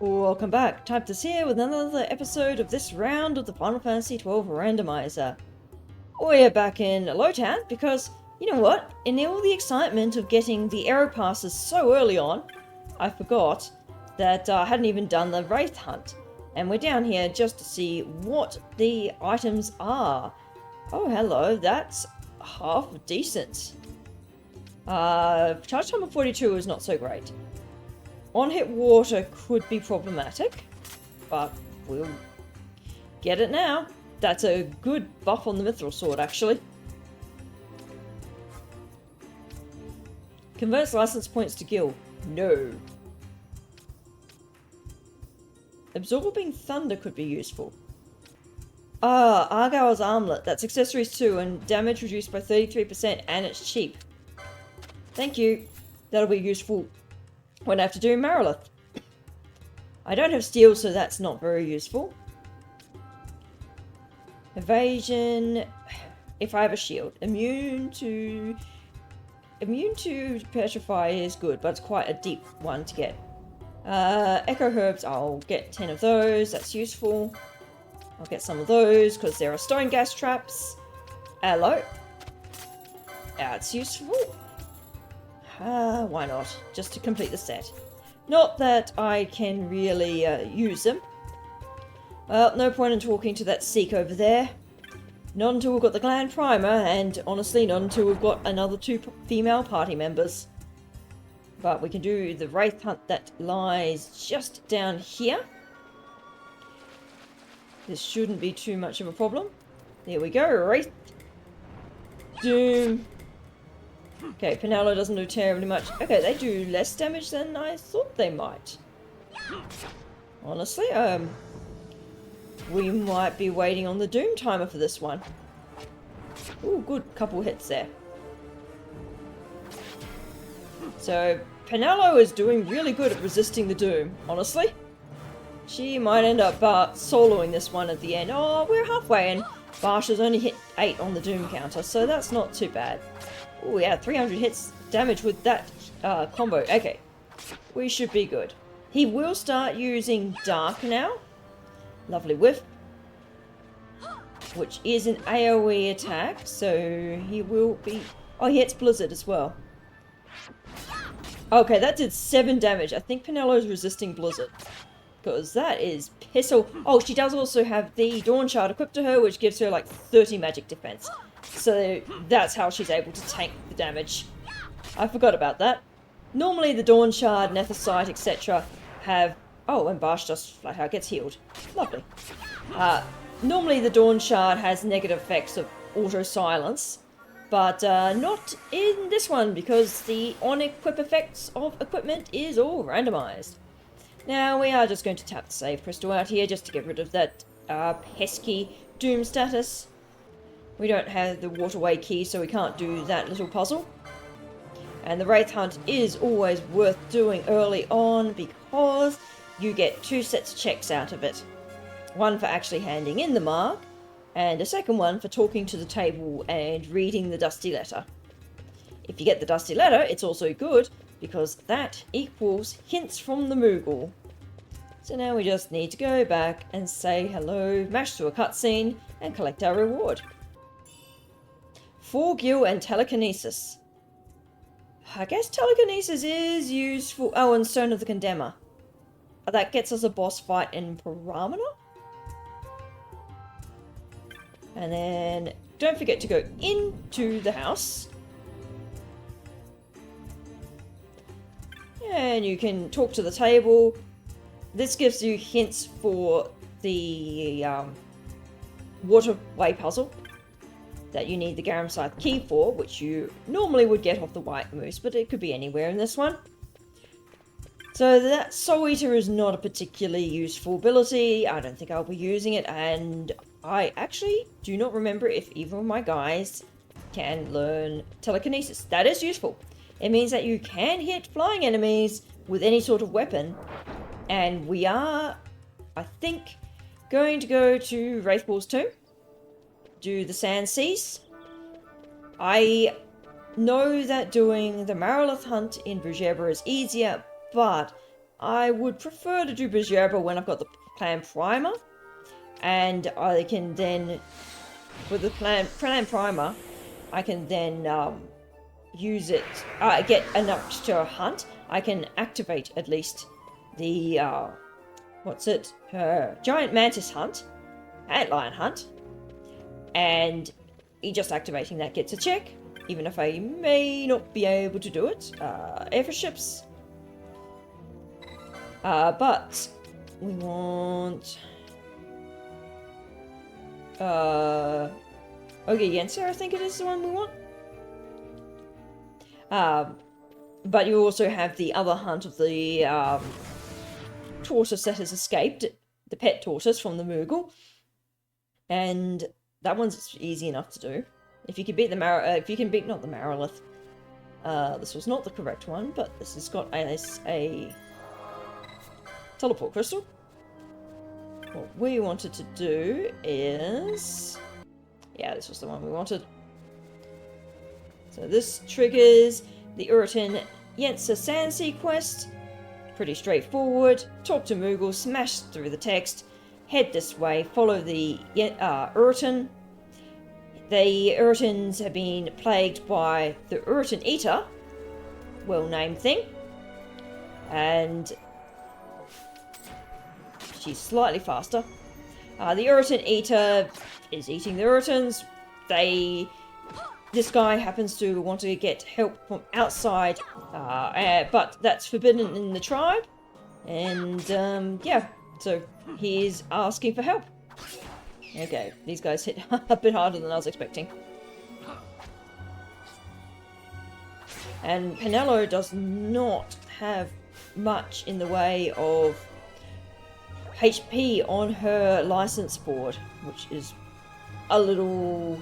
Welcome back. Typtus here with another episode of this round of the Final Fantasy XII Randomizer. We're back in Lowtown because, you know what? In all the excitement of getting the Aero Passes so early on, I forgot that I hadn't even done the Wraith Hunt. And we're down here just to see what the items are. Oh, hello. That's half decent. Charge time of 42 is not so great. On-hit water could be problematic, but we'll get it now. That's a good buff on the Mithril Sword, actually. Converts license points to gil. No. Absorbing Thunder could be useful. Argyle's Armlet. That's accessories too, and damage reduced by 33%, and it's cheap. Thank you. That'll be useful when I have to do Marilith. I don't have steel, so that's not very useful. Evasion. If I have a shield. Immune to petrify is good, but it's quite a deep one to get. Echo herbs, I'll get 10 of those. That's useful. I'll get some of those because there are stone gas traps. Hello. That's useful. Why not? Just to complete the set. Not that I can really use them. Well, no point in talking to that Seek over there. Not until we've got the Gland Primer, and honestly, not until we've got another 2 female party members. But we can do the Wraith Hunt that lies just down here. This shouldn't be too much of a problem. There we go, Wraith. Doom. Okay, Pinello doesn't do terribly much. Okay, they do less damage than I thought they might. Honestly, we might be waiting on the Doom timer for this one. Ooh, good couple hits there. So, Pinello is doing really good at resisting the Doom, honestly. She might end up soloing this one at the end. Oh, we're halfway, and Barsh has only hit 8 on the Doom counter, so that's not too bad. Oh yeah, 300 hits damage with that combo. Okay, we should be good. He will start using Dark now. Lovely whiff. Which is an AoE attack, so he will be... Oh, he hits Blizzard as well. Okay, that did 7 damage. I think Pinello's resisting Blizzard. Because that is pissile. Oh, she does also have the Dawn Shard equipped to her, which gives her like 30 magic defense. So that's how she's able to tank the damage. I forgot about that. Normally the Dawn Shard, Nethicite, etc. have... Oh, and Barsh just flat out gets healed. Lovely. Normally the Dawn Shard has negative effects of auto-silence. But not in this one, because the on-equip effects of equipment is all randomized. Now we are just going to tap the save crystal out here just to get rid of that pesky Doom status. We don't have the waterway key, so we can't do that little puzzle. And the Wraith Hunt is always worth doing early on because you get 2 sets of checks out of it. One for actually handing in the mark, and a second one for talking to the table and reading the Dusty Letter. If you get the Dusty Letter, it's also good because that equals hints from the Moogle. So now we just need to go back and say hello, mash through a cutscene, and collect our reward. 4 gil and telekinesis. I guess telekinesis is useful. Oh, and Stone of the Condemner. That gets us a boss fight in Paramana. And then don't forget to go into the house. And you can talk to the table. This gives you hints for the waterway puzzle that you need the Garam Scythe key for, which you normally would get off the White Moose, but it could be anywhere in this one. So that Soul Eater is not a particularly useful ability. I don't think I'll be using it, and I actually do not remember if either of my guys can learn telekinesis. That is useful. It means that you can hit flying enemies with any sort of weapon, and we are, I think, going to go to Wraithball's tomb. Do the Sand Seas. I know that doing the Marilith Hunt in Bujeba is easier, but I would prefer to do Bergerba when I've got the Plan Primer. And I can then, with the Plan Primer, I can then use it, get enough to hunt. I can activate at least the, Giant Mantis Hunt, Antlion Hunt, and just activating that gets a check, even if I may not be able to do it. Airships. But we want... Okay, Yenser, I think it is the one we want. But you also have the other hunt of the tortoise that has escaped, the pet tortoise from the Moogle, and that one's easy enough to do. If you can beat the not the Marilith. This was not the correct one, but this has got a teleport crystal. What we wanted to do is... Yeah, this was the one we wanted. So this triggers the Uritan Yensa Sandsea quest. Pretty straightforward. Talk to Moogle, smash through the text, head this way, follow the Uritan. The Uritans have been plagued by the Uritan Eater, well-named thing, and she's slightly faster. The Uritan Eater is eating the Uritans. This guy happens to want to get help from outside, but that's forbidden in the tribe. And, yeah, so he's asking for help. Okay, these guys hit a bit harder than I was expecting. And Penelo does not have much in the way of HP on her license board, which is a little...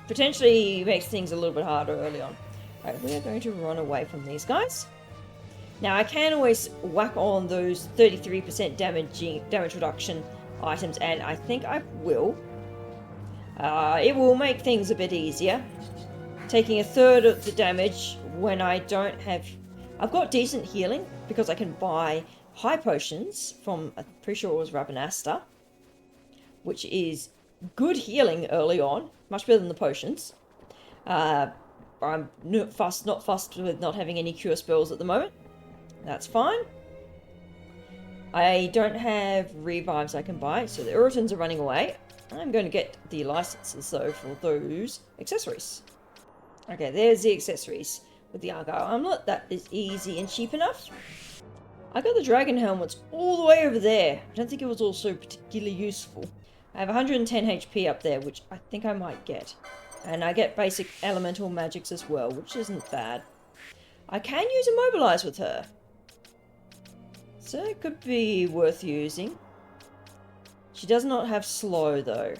potentially makes things a little bit harder early on. Alright, we are going to run away from these guys. Now, I can always whack on those 33% damage reduction items, and I think I will. It will make things a bit easier. Taking a third of the damage when I don't have... I've got decent healing, because I can buy high potions from, I'm pretty sure it was Rabanasta, which is good healing early on, much better than the potions. I'm not fussed with not having any cure spells at the moment. That's fine. I don't have revives I can buy, so the Uritans are running away. I'm going to get the licenses, though, for those accessories. Okay, there's the accessories with the Argyle Armlet. That is easy and cheap enough. I got the dragon helmets all the way over there. I don't think it was also particularly useful. I have 110 HP up there, which I think I might get. And I get basic elemental magics as well, which isn't bad. I can use Immobilize with her. So it could be worth using. She does not have slow, though.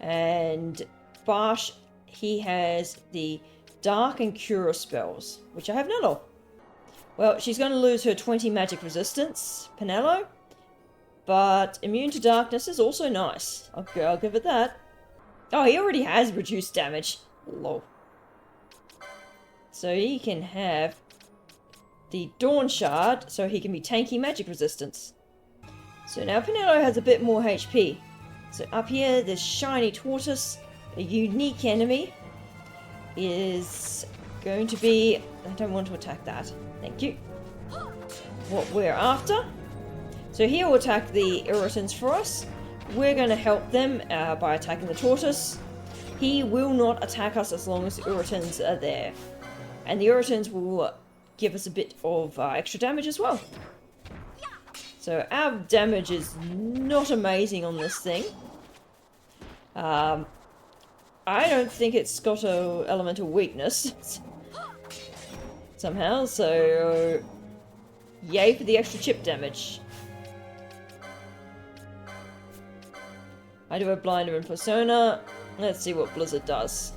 And Barsh, he has the dark and cure spells, which I have none of. Well, she's going to lose her 20 magic resistance, Penelo. But immune to darkness is also nice. I'll give it that. Oh, he already has reduced damage. Lol. So he can have the Dawn Shard, so he can be tanky magic resistance. So now Penelo has a bit more HP. So up here, this shiny tortoise, a unique enemy, is going to be... I don't want to attack that. Thank you. What we're after. So he will attack the Uritans for us. We're going to help them by attacking the tortoise. He will not attack us as long as the Uritans are there. And the Uritans will give us a bit of extra damage as well. So our damage is not amazing on this thing. I don't think it's got an elemental weakness somehow, so yay for the extra chip damage. I do a Blinder and Persona. Let's see what Blizzard does.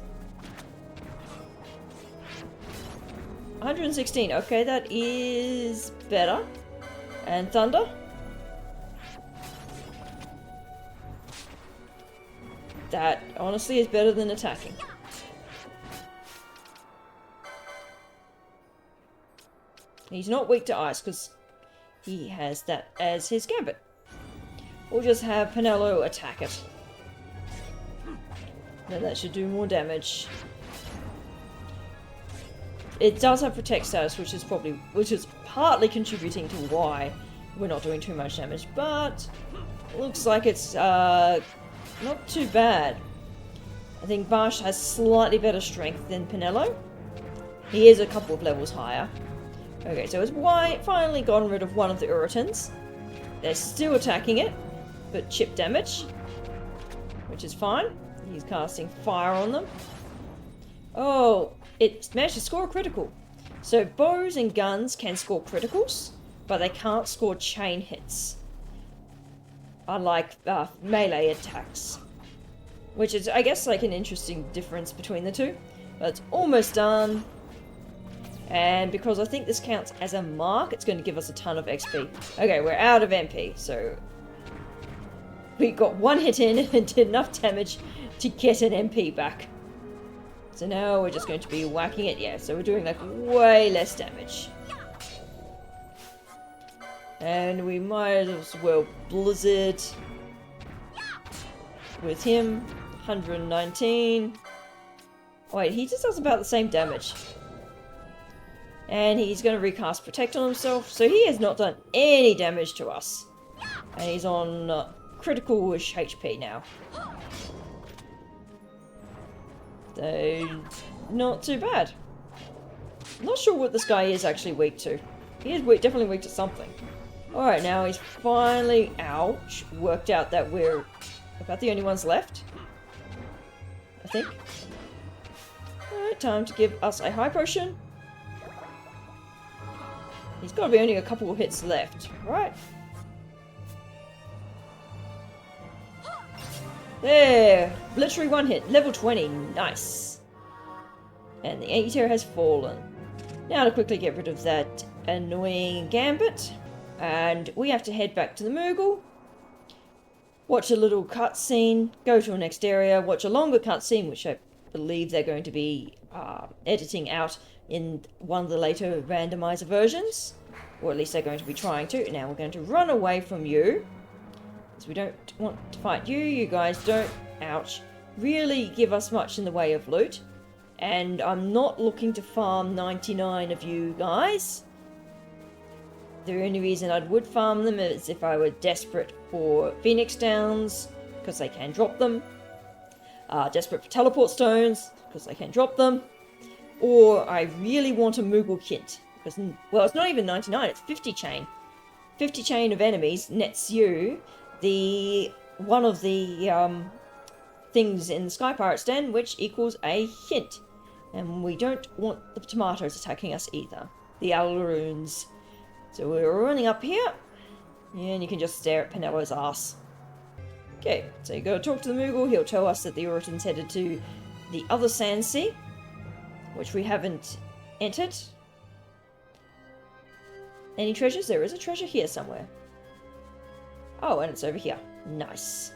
116. Okay, that is better. And Thunder. That honestly is better than attacking. He's not weak to ice because he has that as his gambit. We'll just have Penelo attack it. Then that should do more damage. It does have protect status, which is partly contributing to why we're not doing too much damage, but it looks like it's not too bad. I think Barsh has slightly better strength than Penelo. He is a couple of levels higher. Okay, so it's finally gotten rid of one of the Uritans. They're still attacking it, but chip damage, which is fine. He's casting fire on them. Oh, it managed to score a critical. So bows and guns can score criticals, but they can't score chain hits. Unlike melee attacks. Which is, I guess, like an interesting difference between the two. But it's almost done. And because I think this counts as a mark, it's going to give us a ton of XP. Okay, we're out of MP, so we got one hit in and did enough damage to get an MP back. So now we're just going to be whacking it. Yeah, so we're doing like way less damage. And we might as well Blizzard with him. 119. Wait, he just does about the same damage. And he's going to recast Protect on himself, so he has not done any damage to us. And he's on critical-ish HP now. So, not too bad. I'm not sure what this guy is actually weak to. He is definitely weak to something. Alright, now he's finally, ouch, worked out that we're about the only ones left. I think. Alright, time to give us a high potion. He's got to be only a couple of hits left, right? There! Literally one hit. Level 20. Nice. And the Aether has fallen. Now to quickly get rid of that annoying Gambit. And we have to head back to the Moogle. Watch a little cutscene. Go to a next area. Watch a longer cutscene, which I believe they're going to be editing out in one of the later Randomizer versions. Or at least they're going to be trying to. Now we're going to run away from you. Because we don't want to fight you. You guys don't, ouch, really give us much in the way of loot. And I'm not looking to farm 99 of you guys. The only reason I would farm them is if I were desperate for Phoenix Downs, because they can drop them. Desperate for Teleport Stones, because they can drop them. Or I really want a Moogle Kint. Because, well, it's not even 99, it's 50 chain. 50 chain of enemies nets you one of the things in the Sky Pirate's Den, which equals a hint. And we don't want the tomatoes attacking us either. The Alaroons. So we're running up here. And you can just stare at Penelo's ass. Okay, so you go talk to the Moogle. He'll tell us that the Uritan's headed to the other Sand Sea, which we haven't entered. Any treasures? There is a treasure here somewhere. Oh, and it's over here. Nice.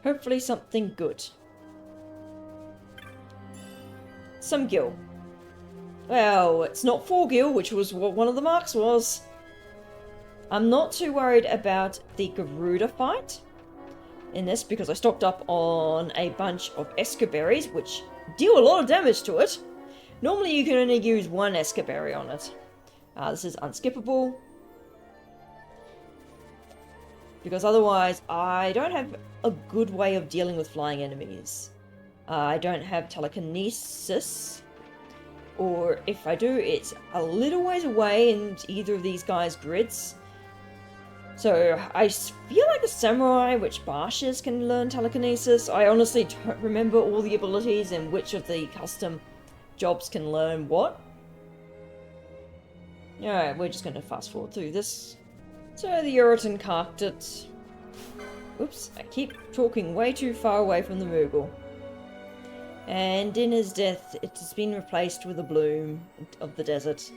Hopefully something good. Some gil. Well, it's not 4 gil, which was what one of the marks was. I'm not too worried about the Garuda fight in this because I stocked up on a bunch of Escaberries, which deal a lot of damage to it. Normally you can only use 1 Escaberry on it. This is unskippable. Because otherwise I don't have a good way of dealing with flying enemies. I don't have telekinesis. Or if I do, it's a little ways away in either of these guys' grids. So I feel like a samurai, which Barshes can learn telekinesis. I honestly don't remember all the abilities and which of the custom jobs can learn what. Alright, we're just going to fast forward through this. So the Uritan carked it. Oops, I keep talking way too far away from the Moogle. And in his death, it has been replaced with a bloom of the desert.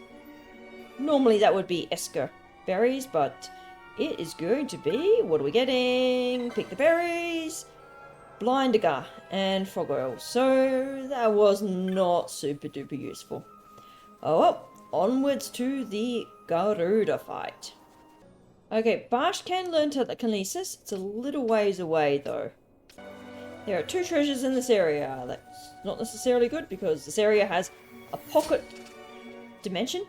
Normally that would be Esker berries, but it is going to be, what are we getting? Pick the berries, Blindigar, and Frog Oil. So that was not super duper useful. Oh well, onwards to the Garuda fight. Okay, Barsh can learn telekinesis. It's a little ways away though. There are 2 treasures in this area. That's not necessarily good because this area has a pocket dimension,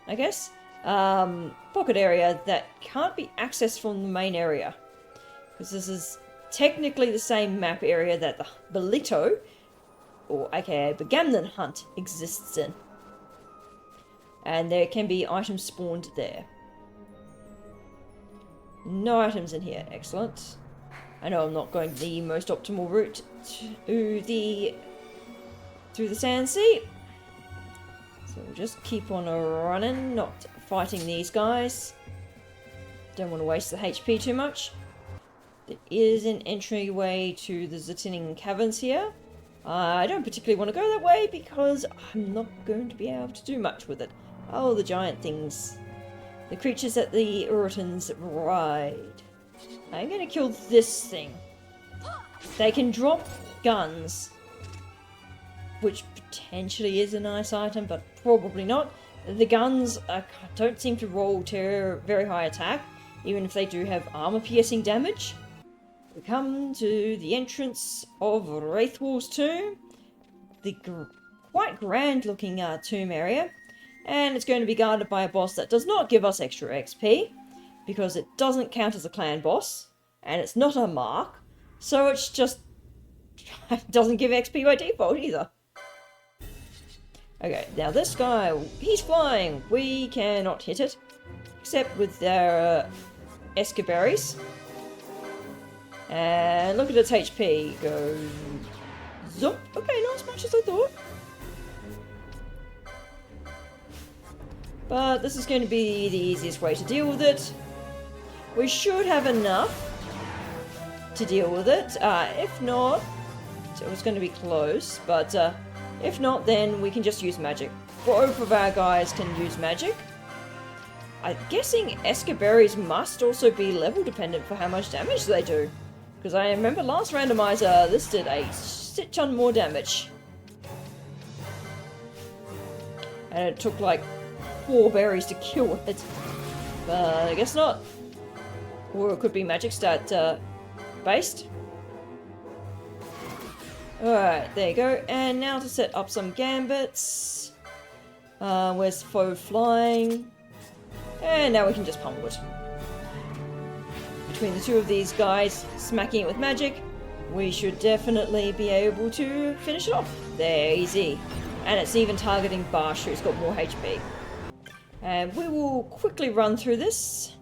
I guess. Pocket area that can't be accessed from the main area. Because this is technically the same map area that the Belito, or aka Begamnon Hunt, exists in. And there can be items spawned there. No items in here, excellent. I know I'm not going the most optimal route to through the Sand Sea. So we'll just keep on running, not fighting these guys. Don't want to waste the HP too much. There is an entryway to the Zitinin Caverns here. I don't particularly want to go that way because I'm not going to be able to do much with it. Oh, the giant things. The creatures that the Urutans ride. I'm going to kill this thing. They can drop guns, which potentially is a nice item, but probably not. The guns don't seem to roll very high attack, even if they do have armor-piercing damage. We come to the entrance of Wraithwall's tomb, the quite grand-looking tomb area, and it's going to be guarded by a boss that does not give us extra XP, because it doesn't count as a clan boss, and it's not a mark, so it's just doesn't give XP by default either. Okay, now this guy, he's flying. We cannot hit it, except with their Escaberries. And look at its HP. Go zoop. Okay, not as much as I thought. But this is going to be the easiest way to deal with it. We should have enough to deal with it. If not, so it's going to be close, but if not, then we can just use magic. Both of our guys can use magic. I'm guessing Escaberries must also be level dependent for how much damage they do. Because I remember last randomizer, this did a shit ton more damage. And it took like 4 berries to kill it. But I guess not. Or it could be magic stat based. Alright, there you go. And now to set up some gambits. Where's foe flying? And now we can just pummel it. Between the 2 of these guys smacking it with magic, we should definitely be able to finish it off. There, easy. And it's even targeting Barsh, who's got more HP. And we will quickly run through this.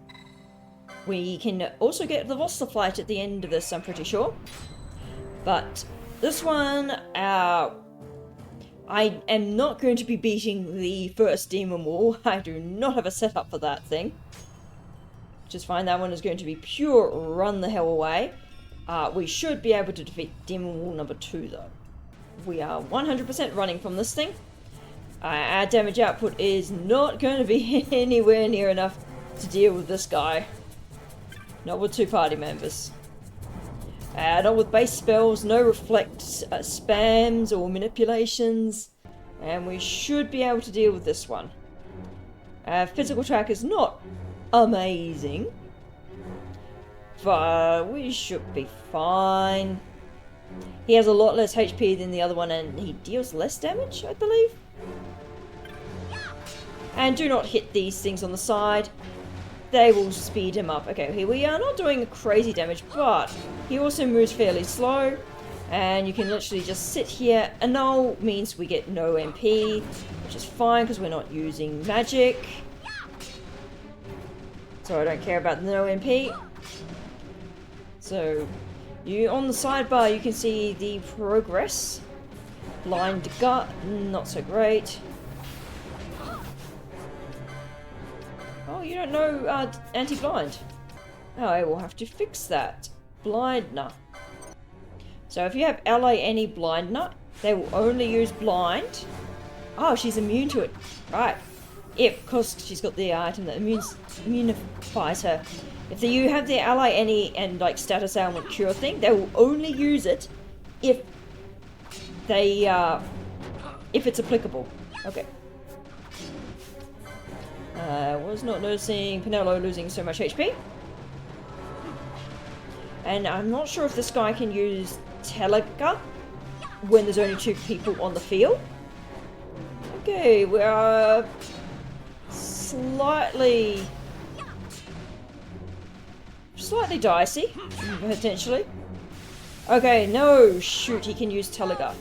We can also get the Vossler fight at the end of this, I'm pretty sure. But this one, I am not going to be beating the first Demon Wall. I do not have a setup for that thing. Just fine, that one is going to be pure run the hell away. We should be able to defeat Demon Wall number 2 though. We are 100% running from this thing. Our damage output is not going to be anywhere near enough to deal with this guy. Not with 2 party members. Not with base spells, no reflect spams or manipulations. And we should be able to deal with this one. Physical track is not amazing. But we should be fine. He has a lot less HP than the other one and he deals less damage, I believe. And do not hit these things on the side. They will speed him up. Okay, here we are not doing crazy damage, but he also moves fairly slow. And you can literally just sit here. Annul means we get no MP, which is fine because we're not using magic. So I don't care about the no MP. So, on the sidebar you can see the progress. Blind gut, not so great. Oh, you don't know anti-blind. Oh, I will have to fix that. Blindner. So if you have ally any blindner, they will only use blind. Oh, she's immune to it. Right. If, because she's got the item that immunifies her. If you have the ally any and like status ailment cure thing, they will only use it if they if it's applicable. Okay. Was not noticing Penelo losing so much HP. And I'm not sure if this guy can use Teleca when there's only 2 people on the field. Okay, we are slightly dicey, potentially. Okay, no, shoot, he can use Telegraph.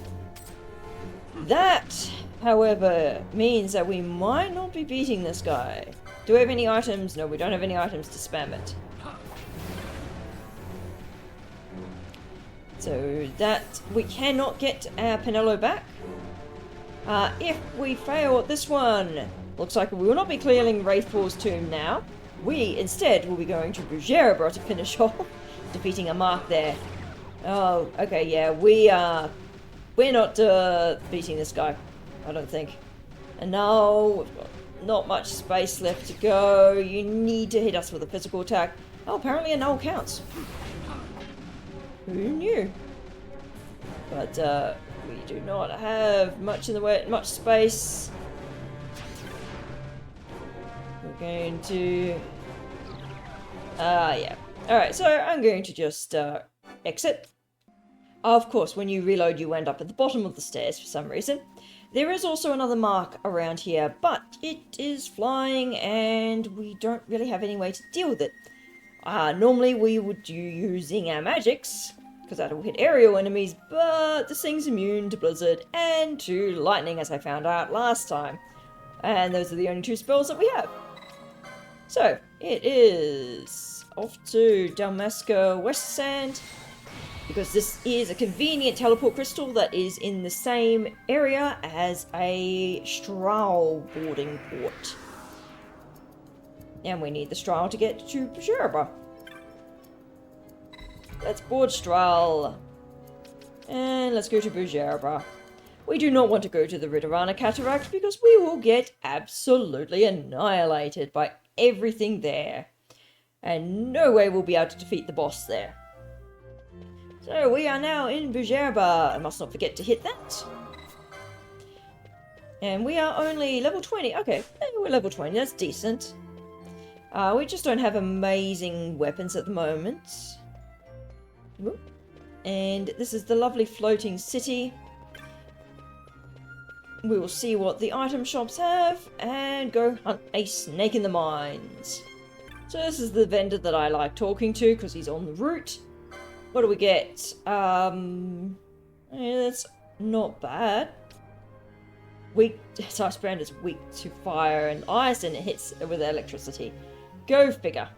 That, however, means that we might not be beating this guy. Do we have any items? No, we don't have any items to spam it. So that, we cannot get our Penelo back. If we fail at this one, looks like we will not be clearing Wraithfall's tomb now. We, instead, will be going to Bujerabra to finish off, defeating a mark there. Oh, okay, yeah, we're not beating this guy, I don't think. And now, we've got not much space left to go. You need to hit us with a physical attack. Oh, apparently a null counts. Who knew? But, we do not have much in the way, much space. We're going to... yeah. Alright, so I'm going to just, exit. Of course, when you reload, you end up at the bottom of the stairs for some reason. There is also another mark around here, but it is flying and we don't really have any way to deal with it. Normally we would do using our magics, because that will hit aerial enemies, but this thing's immune to blizzard and to lightning, as I found out last time. And those are the only 2 spells that we have. So, it is off to Dalmasca West Sand, because this is a convenient teleport crystal that is in the same area as a Strahl boarding port. And we need the Strahl to get to Bujerabra. Let's board Strahl. And let's go to Bujerabra. We do not want to go to the Ridorana Cataract because we will get absolutely annihilated by everything there. And no way we'll be able to defeat the boss there. So we are now in Bujerabra. I must not forget to hit that. And we are only level 20. Okay, we're level 20. That's decent. We just don't have amazing weapons at the moment. Whoop. And this is the lovely floating city. We will see what the item shops have and go hunt a snake in the mines. So this is the vendor that I like talking to because he's on the route. What do we get? That's not bad. Weak, Ice Brand is weak to fire and ice and it hits with electricity. Go figure.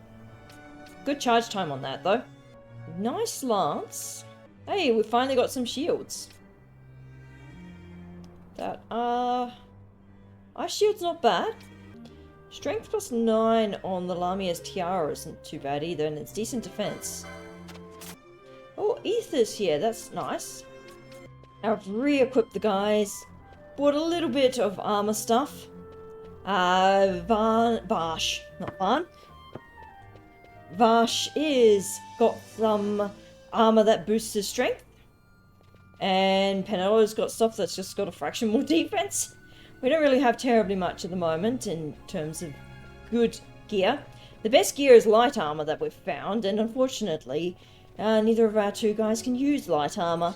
Good charge time on that though. Nice lance. Hey, we finally got some shields. That ice shield's not bad. Strength plus 9 on the Lamia's tiara isn't too bad either, and it's decent defense. Oh, Ether's here, that's nice. I've re-equipped the guys. Bought a little bit of armor stuff. Vash, not Van. Vash is got some armor that boosts his strength. And Penelo's got stuff that's just got a fraction more defense. We don't really have terribly much at the moment in terms of good gear. The best gear is light armor that we've found, and unfortunately, neither of our 2 guys can use light armor.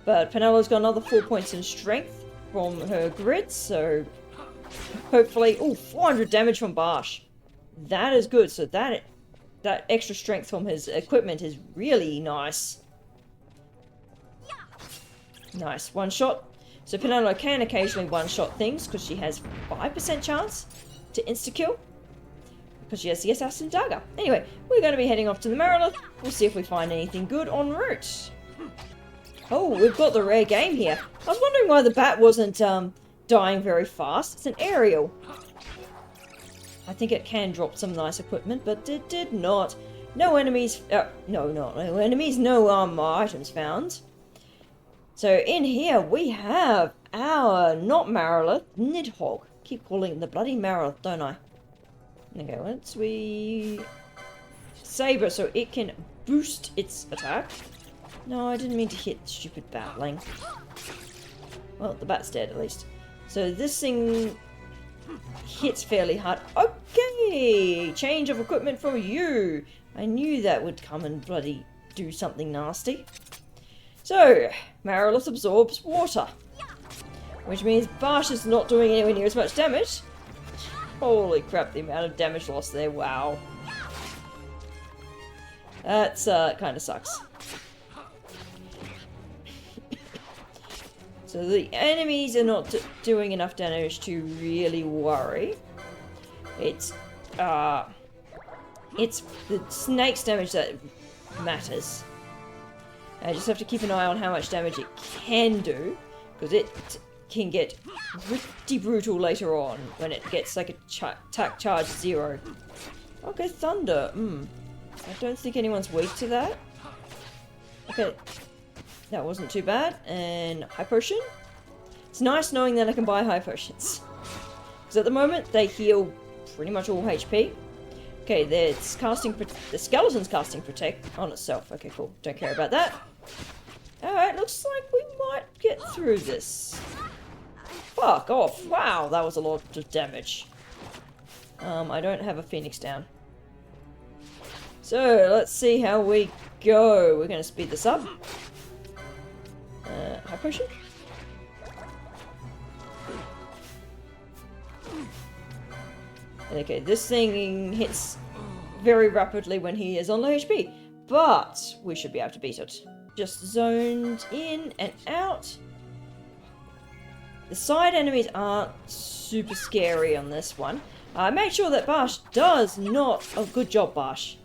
But Penelo's got another 4 points in strength from her grid, so hopefully... Oh, 400 damage from Barsh. That is good, so that extra strength from his equipment is really nice. Nice, one shot. So Penelo can occasionally one-shot things because she has 5% chance to insta-kill. Because she has the Assassin Dagger. Anyway, we're going to be heading off to the Marilith. We'll see if we find anything good en route. Oh, we've got the rare game here. I was wondering why the bat wasn't dying very fast. It's an aerial. I think it can drop some nice equipment, but it did not. No enemies... no enemies, no items found. So in here we have our, not Marilith, Nidhogg. Keep calling it the bloody Marilith, don't I? Okay, once we... Saber, so it can boost its attack. No, I didn't mean to hit stupid batling. Well, the bat's dead at least. So this thing hits fairly hard. Okay, change of equipment for you. I knew that would come and bloody do something nasty. So, Marilith absorbs water, which means Barsh is not doing anywhere near as much damage. Holy crap, the amount of damage lost there, wow. That's, kinda sucks. So the enemies are not doing enough damage to really worry. It's the snake's damage that matters. I just have to keep an eye on how much damage it can do, because it can get pretty brutal later on when it gets like a attack charge 0. Okay, thunder. I don't think anyone's weak to that. Okay, that wasn't too bad. And high potion. It's nice knowing that I can buy high potions, because at the moment they heal pretty much all HP. Okay, the skeleton's casting protect on itself. Okay, cool. Don't care about that. Alright, looks like we might get through this. Fuck off. Wow, that was a lot of damage. I don't have a phoenix down. So, let's see how we go. We're going to speed this up. High potion? Okay, this thing hits very rapidly when he is on low HP, but we should be able to beat it. Just zoned in and out. The side enemies aren't super scary on this one. Make sure that Barsh does not... Oh, good job, Barsh.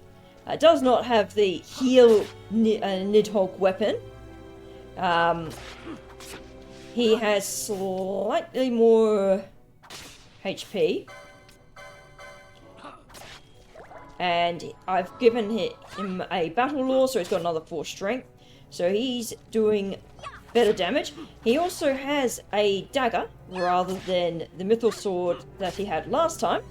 Does not have the heal Nidhogg weapon. He has slightly more HP. And I've given him a battle lore, so he's got another 4 strength. So he's doing better damage. He also has a dagger, rather than the mythos sword that he had last time.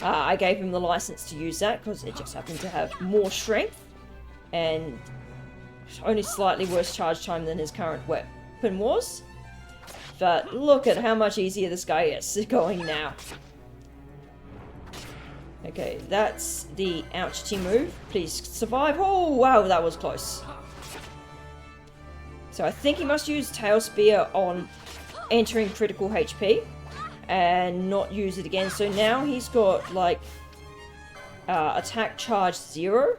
I gave him the license to use that, because it just happened to have more strength. And only slightly worse charge time than his current weapon was. But look at how much easier this guy is going now. Okay, that's the ouchity move. Please survive. Oh, wow, that was close. So I think he must use Tail Spear on entering critical HP and not use it again. So now he's got, like, attack charge 0.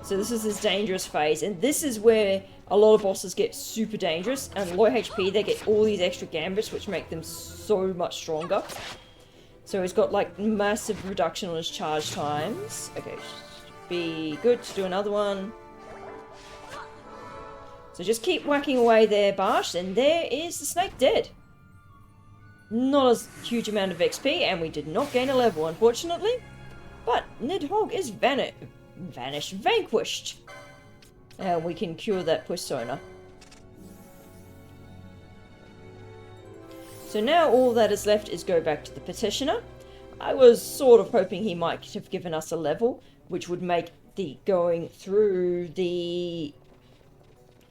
So this is his dangerous phase. And this is where a lot of bosses get super dangerous. And low HP, they get all these extra gambits, which make them so much stronger. So he's got, like, massive reduction on his charge times. Okay, be good to do another one. So just keep whacking away there, Barsh, and there is the snake dead. Not a huge amount of XP, and we did not gain a level, unfortunately. But Nidhogg is vanquished. And we can cure that persona. So now all that is left is go back to the petitioner. I was sort of hoping he might have given us a level, which would make the going through the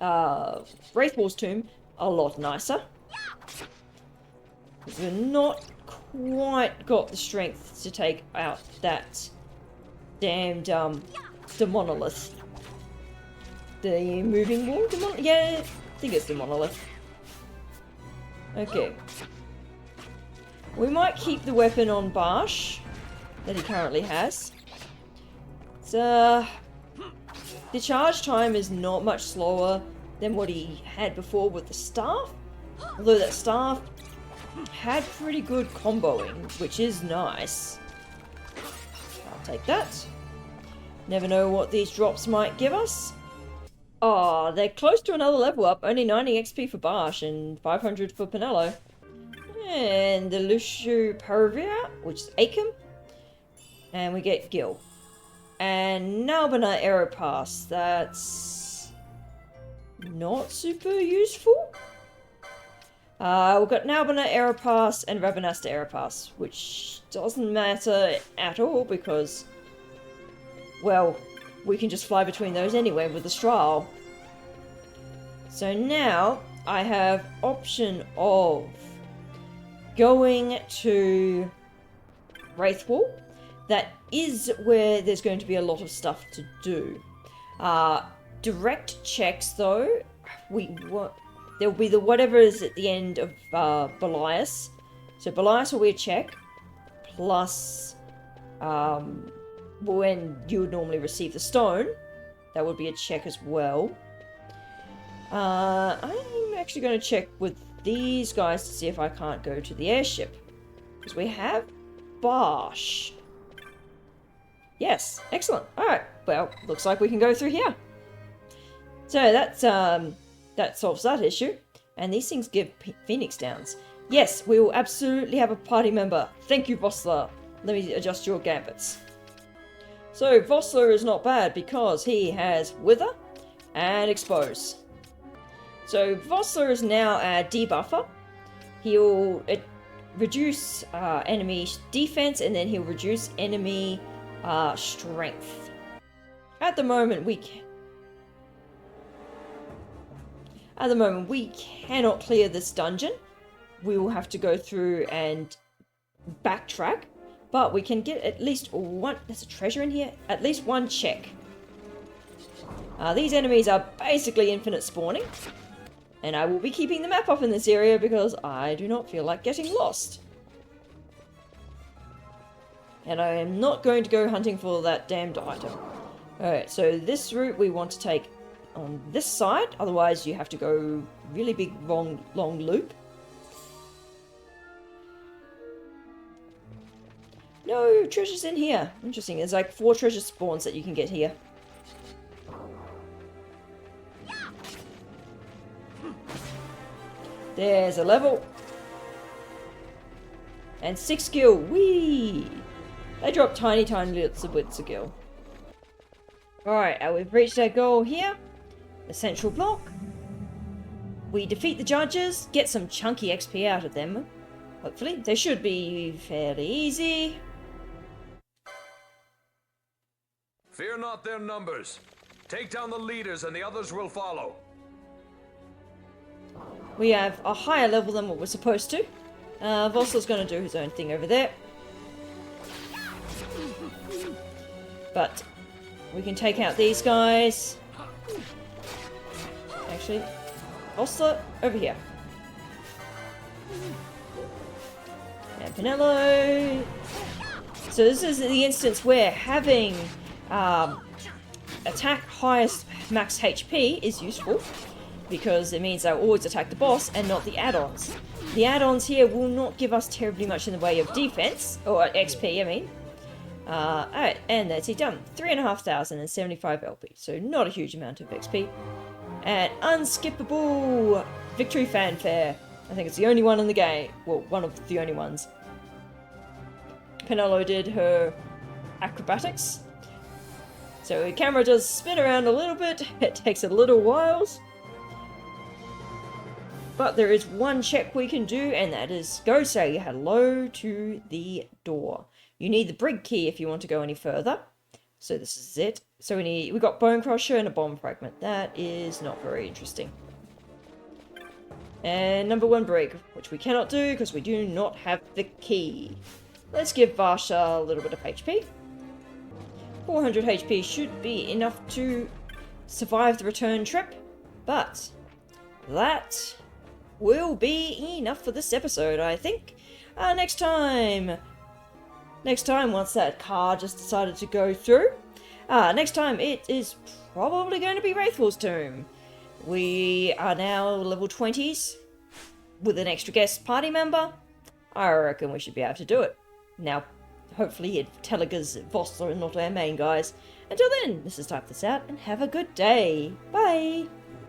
Wraithwall's tomb a lot nicer. We've not quite got the strength to take out that damned demonolith. The moving wall? Yeah, I think it's the monolith. Okay. We might keep the weapon on Barsh that he currently has. The charge time is not much slower than what he had before with the staff. Although that staff had pretty good comboing, which is nice. I'll take that. Never know what these drops might give us. Oh, they're close to another level up. Only 90 XP for Barsh and 500 for Penelo. And the Lucio Parvia, which is Acom. And we get Gil. And Nalbana Aeropass. That's not super useful. We've got Nalbana Aeropass and Rabanasta Aeropass, which doesn't matter at all because, well, we can just fly between those anyway with the Strahl. So now I have option of going to Wraithwall. That is where there's going to be a lot of stuff to do. Direct checks, though, there'll be the whatever is at the end of Belias. So Belias will be a check, plus when you would normally receive the stone, that would be a check as well. I'm actually going to check with these guys to see if I can't go to the airship. Because we have Bosch. Yes, excellent. Alright, well, looks like we can go through here. So that solves that issue. And these things give Phoenix Downs. Yes, we will absolutely have a party member. Thank you, Vossler. Let me adjust your gambits. So, Vossler is not bad because he has Wither and Expose. So, Vossler is now a debuffer. He'll reduce enemy defense and then he'll reduce enemy strength. At the moment, we cannot clear this dungeon. We will have to go through and backtrack. But we can get at least one... There's a treasure in here? At least one check. These enemies are basically infinite spawning. And I will be keeping the map up in this area because I do not feel like getting lost. And I am not going to go hunting for that damned item. Alright, so this route we want to take on this side. Otherwise you have to go really big, long loop. No, treasure's in here. Interesting, there's like 4 treasure spawns that you can get here. There's a level. And 6 skill. Whee! They drop tiny bits of skill. Alright, we've reached our goal here. The central block. We defeat the judges, get some chunky XP out of them. Hopefully. They should be fairly easy. Fear not their numbers. Take down the leaders and the others will follow. We have a higher level than what we're supposed to. Vossler's going to do his own thing over there. But we can take out these guys. Actually, Vossler, over here. And Pinello. So this is the instance where having attack highest max HP is useful. Because it means they'll always attack the boss and not the add-ons. The add-ons here will not give us terribly much in the way of defense, or XP, I mean. Alright, and that's it done. 3,575 LP, so not a huge amount of XP. And unskippable victory fanfare. I think it's the only one in the game. Well, one of the only ones. Pinello did her acrobatics. So the camera does spin around a little bit. It takes a little while. But there is one check we can do, and that is go say hello to the door. You need the brig key if you want to go any further. So this is it. So we got Bone Crusher and a bomb fragment. That is not very interesting. And number 1 brig, which we cannot do because we do not have the key. Let's give Varsha a little bit of HP. 400 HP should be enough to survive the return trip, but that will be enough for this episode, I think. Next time, once that car just decided to go through, next time it is probably going to be Wraithwall's Tomb. We are now level 20s with an extra guest party member. I reckon we should be able to do it. Now, hopefully Telegha's Vossler and not our main guys. Until then, this is Type This Out, and have a good day. Bye!